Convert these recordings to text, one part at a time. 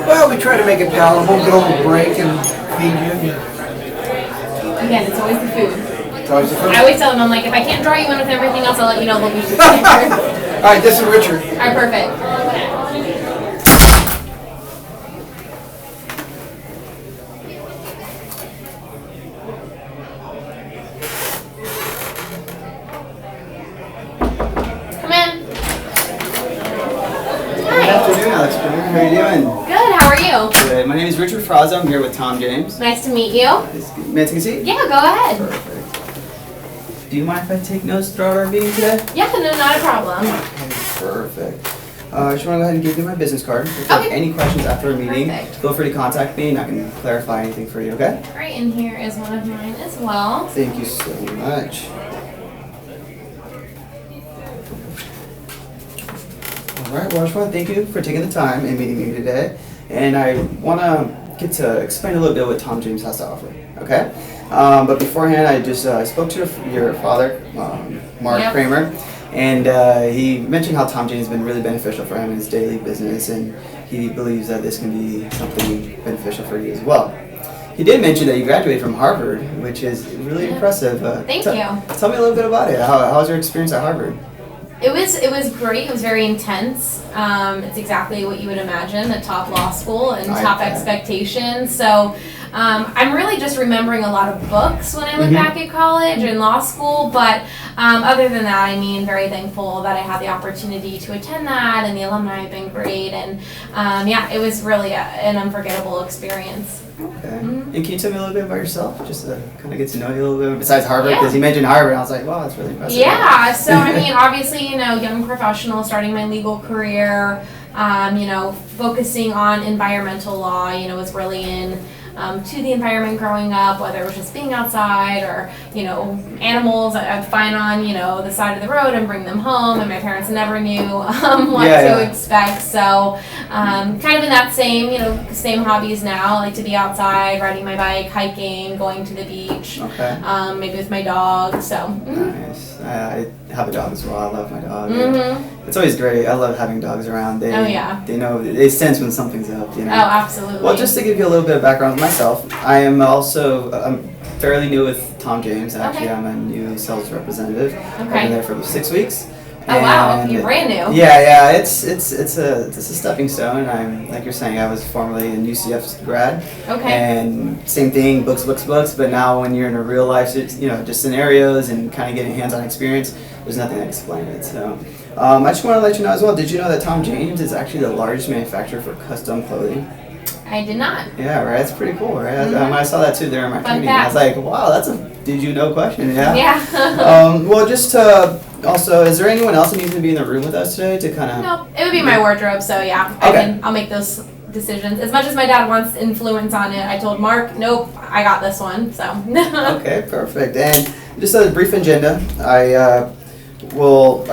Well, we try to make it palatable, get a little break and feed you. Again, it's always the food. It's always the food. I always tell them, I'm like, if I can't draw you in with everything else, I'll let you know they'll be food. All right, this is Richard. All right, perfect. Come in. Good afternoon, Alex. How are you doing? Good, how are you? Good. My name is Richard Frazao. I'm here with Tom James. Nice to meet you. May I take a seat? Yeah, go ahead. Perfect. Do you mind if I take notes throughout our meeting today? Yeah, no, not a problem. Okay, perfect. I just want to go ahead and give you my business card. If you have Okay. any questions after our meeting, Perfect. feel free to contact me and I can clarify anything for you, okay? All right, and here is one of mine as well. Thank you so much. Alright, well I just want to thank you for taking the time and meeting me today. And I want to get to explain a little bit what Tom James has to offer, okay? But beforehand, I just spoke to your father, Mark Yep. Kramer, and he mentioned how Tom James has been really beneficial for him in his daily business, and he believes that this can be something beneficial for you as well. He did mention that you graduated from Harvard, which is really impressive. Thank you. Tell me a little bit about it. How was your experience at Harvard? It was great. It was very intense. It's exactly what you would imagine, a top law school and I top bet. expectations. So I'm really just remembering a lot of books when I look Mhm. back at college and law school. But other than that, I mean, very thankful that I had the opportunity to attend that, and the alumni have been great. And yeah, it was really an unforgettable experience. Okay. Mhm. And can you tell me a little bit about yourself, just to kind of get to know you a little bit, besides Harvard? Yeah. Because you mentioned Harvard, and I was like, wow, that's really impressive. Yeah, so I mean, obviously, young professional starting my legal career, focusing on environmental law, was really to the environment growing up, whether it was just being outside or, animals I'd find on, the side of the road and bring them home, and my parents never knew what to expect. So kind of in that same hobbies now, like to be outside, riding my bike, hiking, going to the beach, Okay. maybe with my dog, so. Nice. I have a dog as well. I love my dog. Mm-hmm. It's always great. I love having dogs around. They, Oh, yeah. They sense when something's up, Oh, absolutely. Well, just to give you a little bit of background on myself, I am also I'm fairly new with Tom James. Actually, Okay. I'm a new sales representative. I've Okay. been there for 6 weeks. Oh, wow, And you're brand new. Yeah, it's a stepping stone. I'm like you're saying, I was formerly a UCF grad. Okay. And same thing, books. But now when you're in a real life, just scenarios and kind of getting hands-on experience, there's nothing that explains it. So I just want to let you know as well. Did you know that Tom James is actually the largest manufacturer for custom clothing? I did not. Yeah, right. That's pretty cool, right? Mhm. I saw that too there in my Fun training. I was fact. like, wow, that's a did you know question? Yeah. Yeah. Well, just to also, is there anyone else that needs to be in the room with us today to kind of? No, it would be my wardrobe, so yeah, Okay. I'll make those decisions. As much as my dad wants influence on it, I told Mark, nope, I got this one, so. Okay, perfect. And just a brief agenda. Are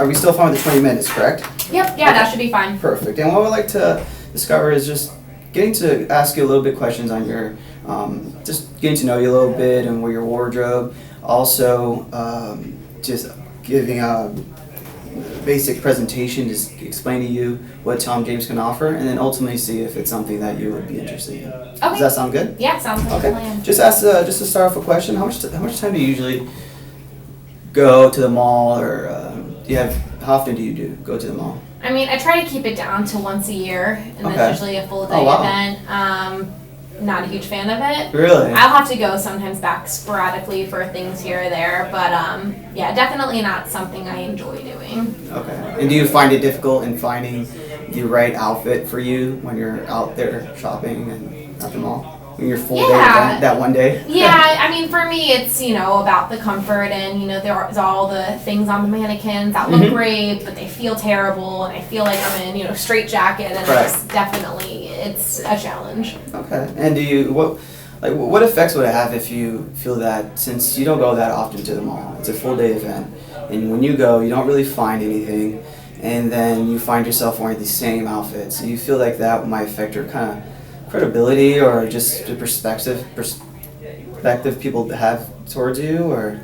we still fine with the 20 minutes, correct? Yep, yeah, that should be fine. Perfect. And what we'd like to discover is just getting to ask you a little bit questions on your, just getting to know you a little bit and your wardrobe. Also, just giving a basic presentation, just explain to you what Tom James can offer, and then ultimately see if it's something that you would be interested in. Does Okay. that sound good? Yeah, sounds like a Okay. plan. Just to start off a question. How much time do you usually go to the mall, or how often do you go to the mall? I mean, I try to keep it down to once a year, and Okay. that's usually a full day Oh, wow. event. Not a huge fan of it. Really? I'll have to go sometimes back sporadically for things here or there, but yeah, definitely not something I enjoy doing. Okay. And do you find it difficult in finding the right outfit for you when you're out there shopping and at the mall? When you're full day Yeah. event, that one day? Yeah, I mean, for me, it's, about the comfort, and, there's all the things on the mannequins that look Mhm. great, but they feel terrible, and I feel like I'm in, straight jacket, and Right. it's a challenge. Okay. And what effects would it have if you feel that, since you don't go that often to the mall, it's a full day event, and when you go, you don't really find anything, and then you find yourself wearing the same outfits, do you feel like that might affect your kind of credibility, or just the perspective people have towards you, or?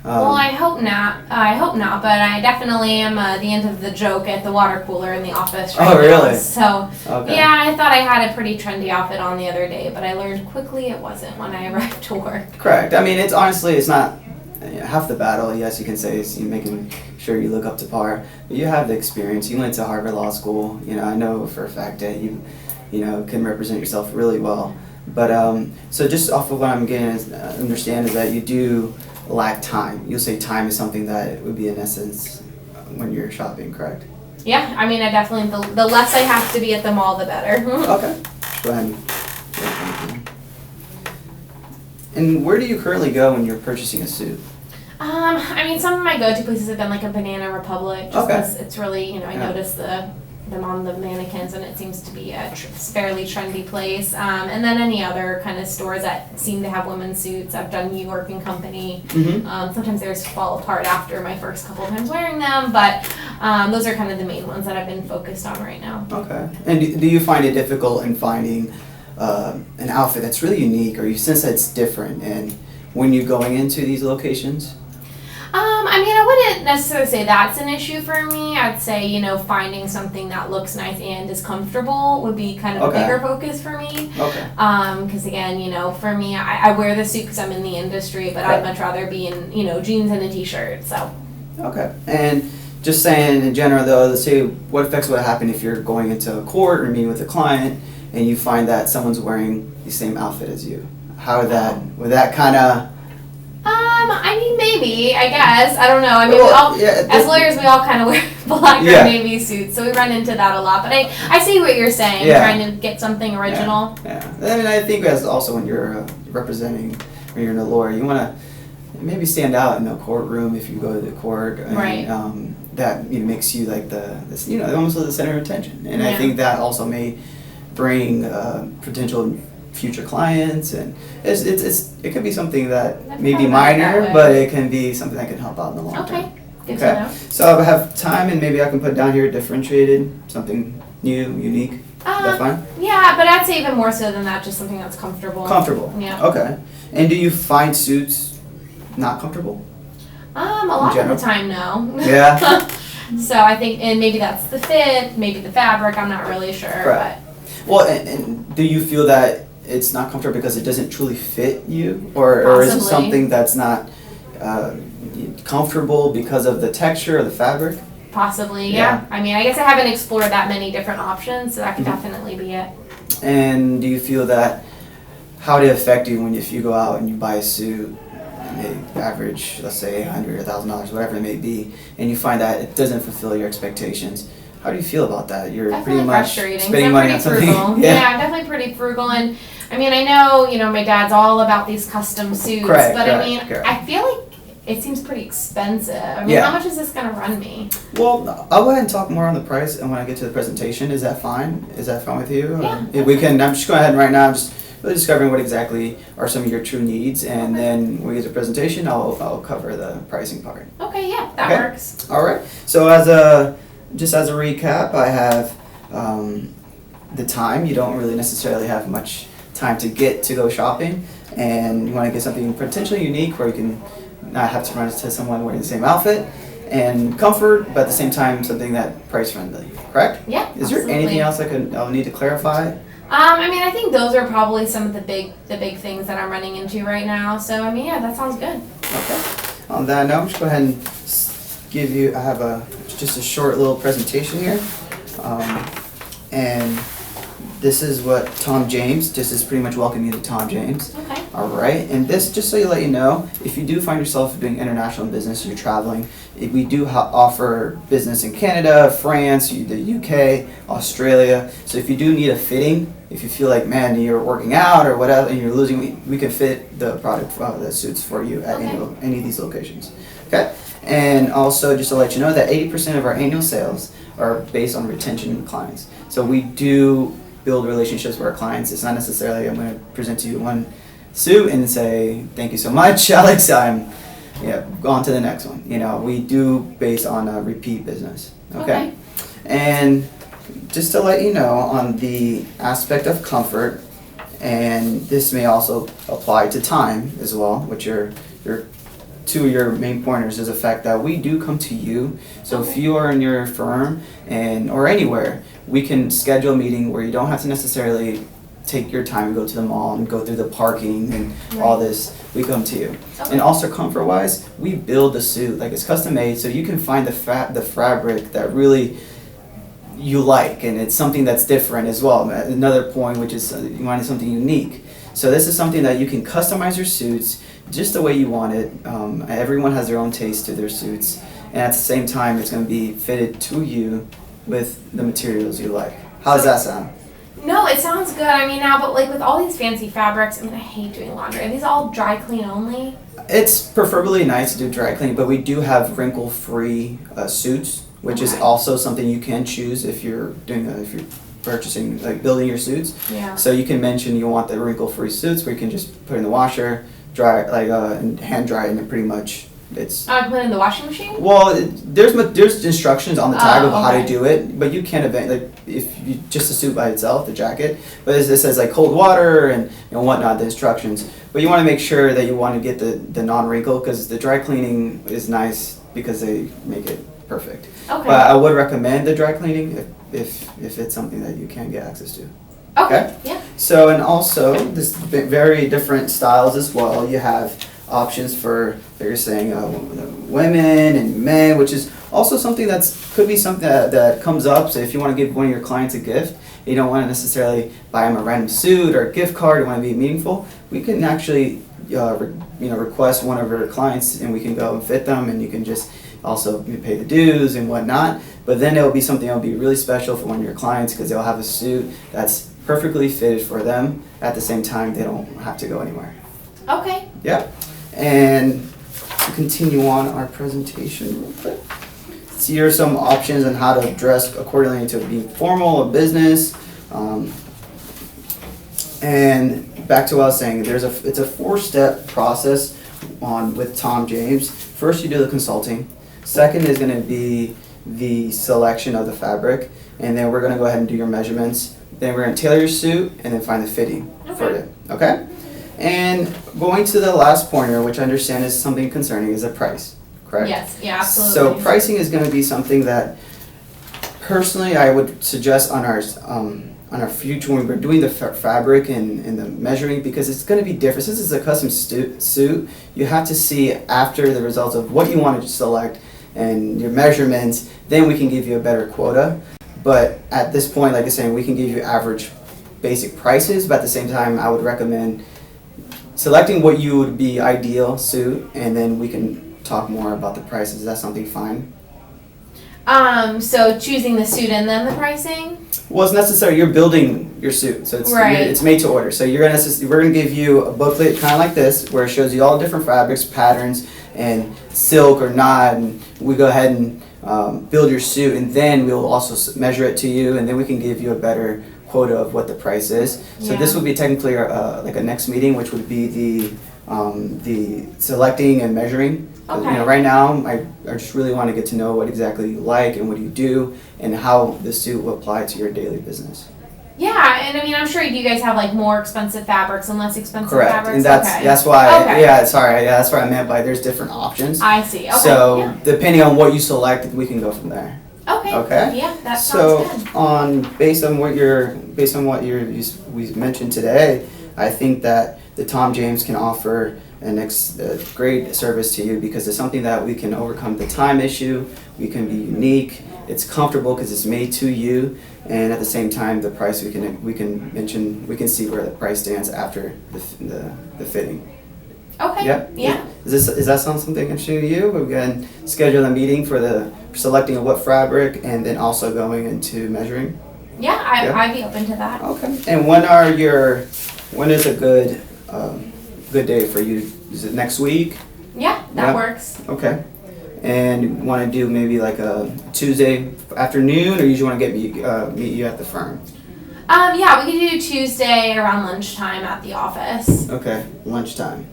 Well, I hope not. I hope not, but I definitely am the end of the joke at the water cooler in the office right now. Oh, really? So, Okay. yeah, I thought I had a pretty trendy outfit on the other day, but I learned quickly it wasn't when I arrived to work. Correct. I mean, it's honestly, it's not half the battle. Yes, you can say is you making sure you look up to par, but you have the experience. You went to Harvard Law School. You know, I know for a fact that you know, can represent yourself really well. But so just off of what I'm getting understand is that you do lack time. You'll say time is something that would be in essence when you're shopping, correct? Yeah, I mean, I definitely, the less I have to be at the mall, the better. Okay. Go ahead. And where do you currently go when you're purchasing a suit? I mean, some of my go-to places have been like a Banana Republic, just Okay. because it's really, you know, I Yeah. notice them on the mannequins, and it seems to be a fairly trendy place. And then any other kind of stores that seem to have women's suits. I've done New York and Company. Mm-hmm. Sometimes theirs fall apart after my first couple of times wearing them, but those are kind of the main ones that I've been focused on right now. Okay. And do you find it difficult in finding an outfit that's really unique, or you sense that it's different, and when you're going into these locations? I mean, I wouldn't necessarily say that's an issue for me. I'd say, you know, finding something that looks nice and is comfortable would be kind of Okay. a bigger focus for me. Okay. Because again, you know, for me, I wear the suit because I'm in the industry, but I'd Right. much rather be in, you know, jeans and a t-shirt. So. Okay. And just saying in general though, let's say what effects would happen if you're going into a court or meeting with a client and you find that someone's wearing the same outfit as you? How would that kind of... I mean, maybe, I guess. I don't know. I mean, Well, we all, yeah, as lawyers, we all kind of wear black Yeah. or navy suits, so we run into that a lot. But I see what you're saying, Yeah. trying to get something original. Yeah. I mean, I think as also when you're representing, when you're a lawyer, you want to maybe stand out in the courtroom if you go to the court. And, Right. That makes you like this, you know, almost the center of attention. And I Yeah. think that also may bring potential future clients, and it could be something that Never may be thought about it minor, that way. but it can be something that can help out in the long term. Okay, good Okay. to know. So I have time, and maybe I can put down here differentiated, something new, unique. Is that fine? Yeah, but I'd say even more so than that, just something that's comfortable. Comfortable. Yeah. Okay. And do you find suits not comfortable? A lot of general? the time, no. Yeah. So I think, and maybe that's the fit, maybe the fabric. I'm not really sure, Correct. Well, and do you feel that it's not comfortable because it doesn't truly fit you, or is it Possibly. something that's not comfortable because of the texture or the fabric? but possibly, Yeah. yeah. I mean, I guess I haven't explored that many different options, so that could Mhm. definitely be it. And do you feel that how did it affect you when if you go out and you buy a suit and they average, let's say $100 or $1,000, whatever it may be, and you find that it doesn't fulfill your expectations? How do you feel about that? You're Definitely pretty much frustrating. 'Cause spending I'm money pretty on something. frugal. Yeah, I'm definitely pretty frugal, and I mean, I know, you know, my dad's all about these custom suits, Correct, but correct, I mean, correct. I feel like it seems pretty expensive. I mean, Yeah. how much is this gonna run me? Well, I'll go ahead and talk more on the price, and when I get to the presentation, is that fine? Is that fine with you? Or Yeah, if we can. I'm just going ahead right now. I'm just really discovering what exactly are some of your true needs, and Okay. then when we get to the presentation, I'll cover the pricing part. Okay, yeah, that Okay. works. All right. So just as a recap, I have the time. You don't really necessarily have much time to get to go shopping, and you want to get something potentially unique where you can not have to run into someone wearing the same outfit, and comfort, but at the same time something that price friendly. Correct? Yeah, Is there absolutely. anything else I'll need to clarify? I mean, I think those are probably some of the big things that I'm running into right now. So, I mean, yeah, that sounds good. Okay. On that note, I'm just go ahead and give you. I have just a short little presentation here, and this is what Tom James. This is pretty much welcoming you to Tom James. Okay. All right, and this just so you let you know, if you do find yourself doing international business, you're traveling, we do offer business in Canada, France, the UK, Australia. So if you do need a fitting, if you feel like, man, you're working out or whatever, and you're losing, we can fit the product that suits for you at any of these locations. Okay, and also just to let you know that 80% of our annual sales are based on retention of clients. So we do build relationships with our clients. It's not necessarily I'm going to present to you one suit and say thank you so much, Alex. I'm on to the next one. You know, we do based on a repeat business. Okay. And just to let you know on the aspect of comfort, and this may also apply to time as well, which you're two of your main pointers is the fact that we do come to you. So if you are in your firm or anywhere, we can schedule a meeting where you don't have to necessarily take your time and go to the mall and go through the parking and all this. We come to you. Okay. And also comfort wise, we build the suit, like it's custom made, so you can find the fabric that really you like, and it's something that's different as well. Another point, which is you wanted something unique. So this is something that you can customize your suits just the way you want it. Everyone has their own taste to their suits, and at the same time, it's going to be fitted to you with the materials you like. How does that sound? No, it sounds good. I mean, now, but like with all these fancy fabrics, I mean, I hate doing laundry. Are these all dry clean only? It's preferably nice to do dry clean, but we do have wrinkle-free suits, which is also something you can choose if you're purchasing, like building your suits. Yeah. So you can mention you want the wrinkle-free suits, where you can just put in the washer, dry, and hand dry, and it pretty much it's. I put it in the washing machine? Well, there's instructions on the tag of how to okay. do it, but you can't if you just the suit by itself, the jacket. But it says like cold water and whatnot, the instructions. But you want to make sure that you want to get the non-wrinkle, because the dry cleaning is nice because they make it perfect. Okay. But I would recommend the dry cleaning if it's something that you can get access to. Okay. Yeah. So, and also this very different styles as well. You have options for, like you're saying, women and men, which is also something could be something that comes up. So if you want to give one of your clients a gift, you don't want to necessarily buy them a random suit or a gift card, you want to be meaningful, we can actually request one of our clients and we can go and fit them, and you can just also pay the dues and whatnot. But then it'll be something that'll be really special for one of your clients, because they'll have a suit that's perfectly fitted for them. At the same time, they don't have to go anywhere. Okay. Yep. And to continue on our presentation real quick. So here are some options on how to dress accordingly to be formal or business. And back to what I was saying, it's a 4-step process with Tom James. First, you do the consulting. Second is going to be the selection of the fabric, and then we're going to go ahead and do your measurements. Then we're going to tailor your suit and then find the fitting for it. Okay? And going to the last pointer, which I understand is something concerning, is the price. Correct? Yes. Yeah. Absolutely. So pricing is going to be something that personally I would suggest on our future when we're doing the fabric and the measuring, because it's going to be different. Since it's a custom suit, you have to see after the results of what you want to select and your measurements, then we can give you a better quota. But at this point, like I was saying, we can give you average basic prices, but at the same time, I would recommend selecting what you would be ideal suit, and then we can talk more about the prices. Is that something fine? So choosing the suit and then the pricing? Well, it's necessary. You're building your suit, so it's made to order. So we're gonna give you a booklet kind of like this, where it shows you all the different fabrics, patterns, and silk or not, and we go ahead and build your suit, and then we'll also measure it to you, and then we can give you a better quota of what the price is. So this would be technically like a next meeting, which would be the selecting and measuring. Okay. Right now, I just really want to get to know what exactly you like and what you do, and how the suit will apply to your daily business. Yeah, and I mean, I'm sure you guys have like more expensive fabrics and less expensive Correct, fabrics. and that's why. Okay. That's what I meant by there's different options. I see. Okay. So depending on what you select, we can go from there. Okay. Okay. Yeah, that sounds good. Based on what we mentioned today, I think that the Tom James can offer a great service to you, because it's something that we can overcome the time issue. We can be unique. It's comfortable because it's made to you, and at the same time, the price we can see where the price stands after the fitting. Okay. Yep. Yeah. Is that something interesting to you? We can schedule a meeting for the selecting of what fabric, and then also going into measuring. Yeah, I'd be open to that. Okay. And when is a good day for you? Is it next week? Yeah, that works. Okay. And you want to do maybe like a Tuesday afternoon, or you just want to meet you at the firm? Yeah, we could do Tuesday around lunchtime at the office. Okay, lunchtime.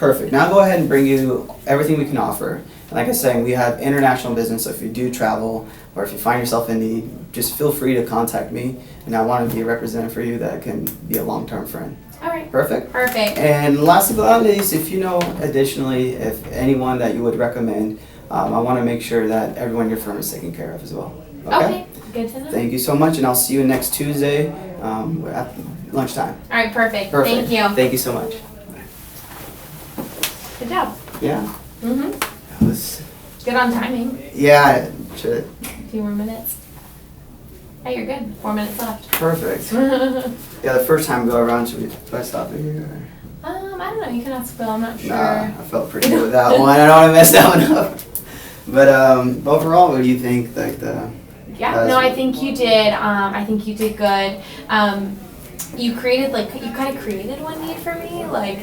Perfect. Now I'll go ahead and bring you everything we can offer. And like I was saying, we have international business, so if you do travel or if you find yourself in need, just feel free to contact me. And I want to be a representative for you that can be a long-term friend. All right. Perfect? Perfect. And lastly but not least, if you know additionally, if anyone that you would recommend, I want to make sure that everyone in your firm is taken care of as well. Okay. Good to know. Thank you so much, and I'll see you next Tuesday at lunchtime. All right. Perfect. Perfect. Thank you. Thank you so much. Good job. Yeah. Mhm. That was, Good on timing. yeah, should, A few more minutes. Hey, you're good. 4 minutes left. perfect. Yeah, the first time we go around, do I stop it here? I don't know. You can ask Bill. I'm not sure. Nah, I felt pretty good with that one. I don't want to mess that one up. But overall, what do you think? Like Yeah, no, I think you did. I think you did good. You created you kind of created one need for me, like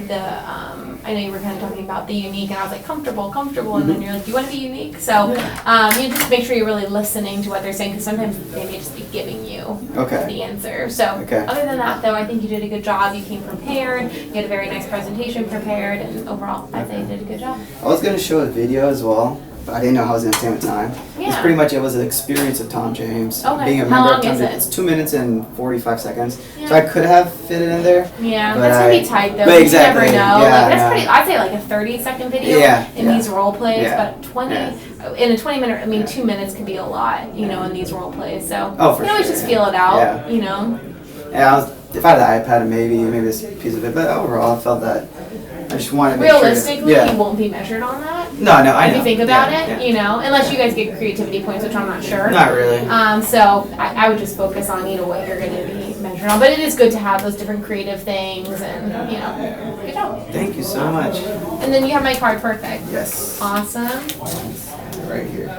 I know you were kind of talking about the unique, and I was like comfortable, and then you're like, you want to be unique, so you just make sure you're really listening to what they're saying, because sometimes they may just be giving you the answer. So other than that, though, I think you did a good job. You came prepared. You had a very nice presentation prepared, and overall, I'd say you did a good job. I was gonna show a video as well, but I didn't know how I was gonna stand with time. Yeah. It's pretty much it was an experience of Tom James. Okay. Being a How member long of Tom is James. it? It's 2 minutes and 45 seconds. Yeah. So I could have fit it in there. Yeah, but that's gonna be tight though. But exactly. You never know. Yeah, Like that's no. pretty. I'd say like a 30-second video in these role plays, but 20 in a 20-minute. I mean, 2 minutes could be a lot, you know, in these role plays. So for you can always sure, just feel it out, you know. Yeah, if I had the iPad, maybe this piece of it, but overall, I felt that I just wanted to make Realistically, sure. you won't be measured on that. No, I know. If you think about it, you know, unless you guys get creativity points, which I'm not sure. Not really. So I would just focus on, you know, what you're going to be measured on. But it is good to have those different creative things, and you know, good job. Thank you so much. And then you have my card, perfect. Yes. Awesome. Right here.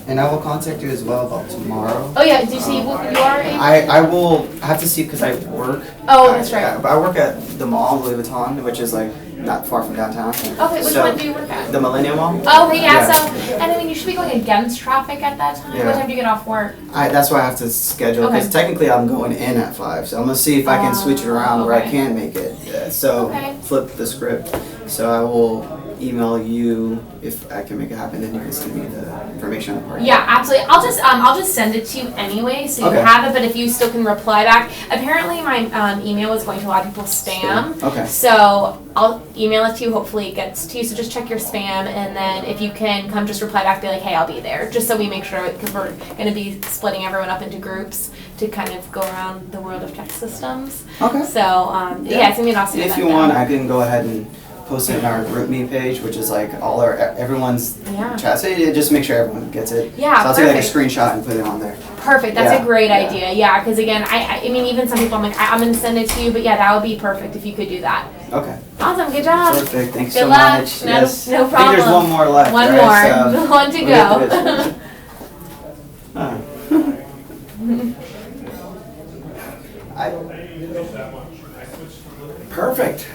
And I will contact you as well about tomorrow. Oh yeah, do you see you are able? I will have to see because I work. Oh, that's right. But I work at the mall, Louis Vuitton, which is like not far from downtown. Okay, which one do you work at? The Millennium Mall. Oh, okay, yeah. So, and I mean, you should be going against traffic at that time. Yeah. What time do you get off work? That's why I have to schedule because technically I'm going in at 5, so I'm gonna see if I can switch it around where I can make it. Yeah, so flip the script. So I will email you if I can make it happen. Then you can send me the information on the party. Yeah, absolutely. I'll just send it to you anyway, so you have it. But if you still can reply back, apparently my email is going to a lot of people's spam. Okay. So I'll email it to you. Hopefully it gets to you. So just check your spam, and then if you can come, just reply back, be like, hey, I'll be there, just so we make sure, because we're going to be splitting everyone up into groups to kind of go around the world of tech systems. Okay. So yeah, it's gonna be an awesome If event. you want, I can go ahead and post it in our group me page, which is like all everyone's chat. So just make sure everyone gets it. Yeah, so I'll take like a screenshot and put it on there. Perfect. That's a great idea. Yeah, because again, I mean, even some people, I'm like, I'm gonna send it to you, but yeah, that would be perfect if you could do that. Okay. Awesome. Good job. Perfect. Thanks Good so luck. much. No, Yes. no I problem. think there's one more left. One right? more. So, One to go. Perfect.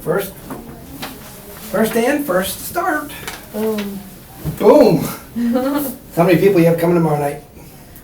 First in, first start. Boom. Boom. How many people you have coming tomorrow night?